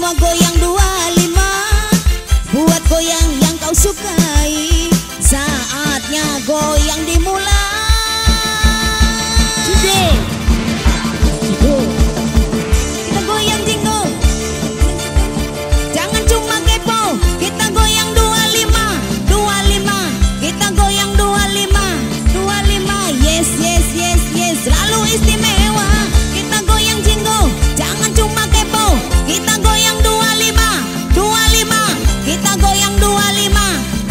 semua goyang 25, buat goyang yang kau sukai. Saatnya goyang dimulai. Jinggo, kita goyang jinggo. Jangan cuma kepo, kita goyang 25, 25. Kita goyang 25, 25. Yes, yes, yes, yes, selalu istimewa. Kita goyang jinggo, jangan cuma kepo. Kita goyang 25, 25. Kita goyang 25,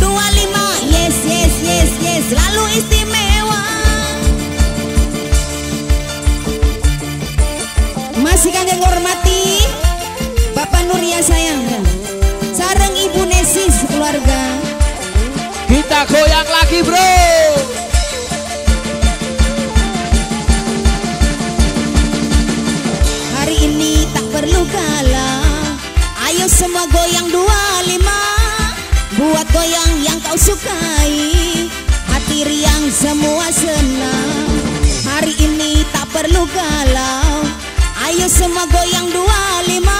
25. Yes, yes, yes, yes, selalu istimewa. Masih kagak ngormati Bapak Nuria sayang, sareng Ibu Nesis keluarga. Kita goyang lagi bro. Hari ini tak perlu kalah, ayo semua goyang 25, buat goyang yang kau sukai. Hati riang semua senang, hari ini tak perlu kalah. Ayo semua goyang 25,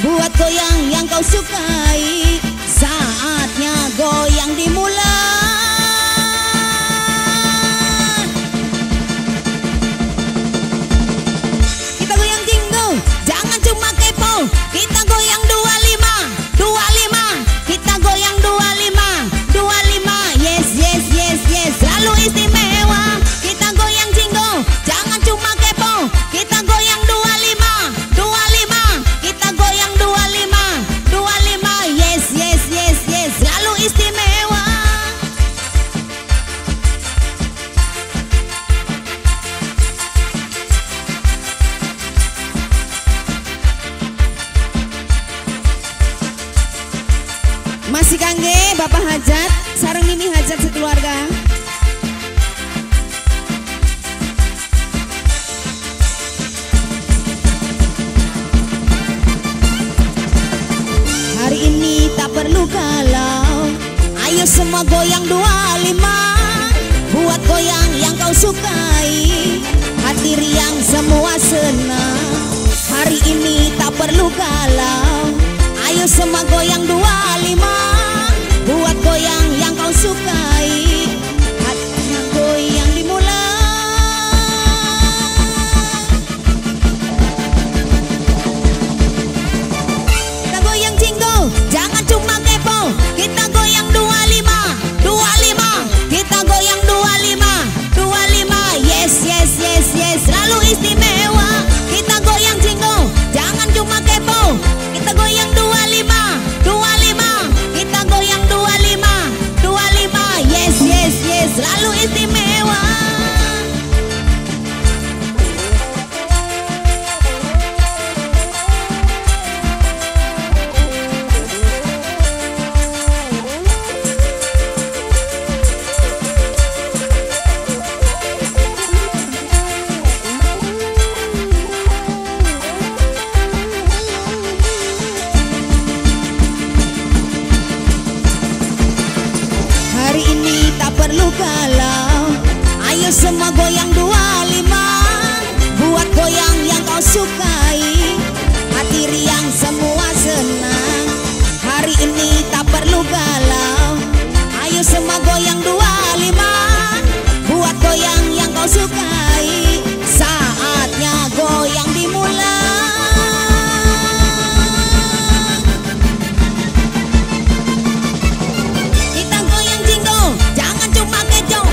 buat goyang yang kau sukai. Saatnya goyang dimulai. Kita goyang jinggo, jangan cuma kepo. Kita goyang 25, 25. Kita goyang 25, 25. Yes, yes, yes, yes, selalu istimewa. Kita goyang jinggo, jangan cuma kepo. Kita goyang 25, 25. Kita goyang 25, 25. Yes, yes, yes, yes, selalu istimewa. Masih kangge Bapak Hajat, sareng Mimi Hajat sekeluarga. Hari ini tak perlu galau, ayo semua goyang 25, buat goyang yang kau sukai. Hati riang semua senang, hari ini tak perlu galau. Ayo semua goyang 25, buat goyang yang kau sukai. Hatinya goyang dimulai. Kita goyang jinggo, jangan cuma kepo. Kita goyang 25, 25. Kita goyang 25, 25. Yes, yes, yes, yes, selalu istimewa. Kita goyang jinggo, jangan cuma kepo. Kita goyang 25, 25. Kita goyang 25, 25. Yes, yes, yes, selalu istimewa. Hari ini tak perlu galau, ayo semua goyang 25, buat goyang yang kau sukai. Hati riang semua senang, hari ini tak perlu galau. Ayo semua goyang 25, buat goyang yang kau sukai. Saatnya goyang dimulai. Jangan cuma keco,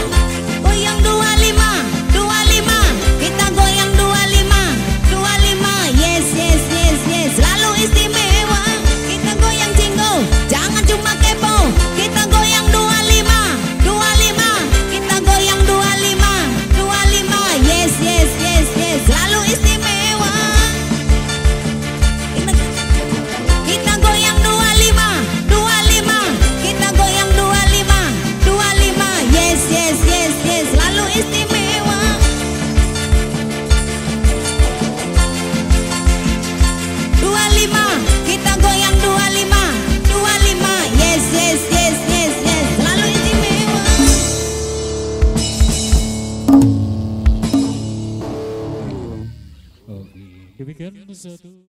goyang 25, 25. Kita goyang 25, 25. Yes, yes, yes, yes, selalu istimewa. Kita goyang jinggo, jangan cuma kepo. Kita goyang 25, 25. Kita goyang 25, 25. Yes, yes, yes, yes, selalu istimewa. Kita goyang 25, 25. Kita goyang 25, 25. Yes, yes, yes, yes, selalu istimewa. Kita goyang 25, 25. Yes, yes, yes, yes, yes, selalu istimewa. Demikian satu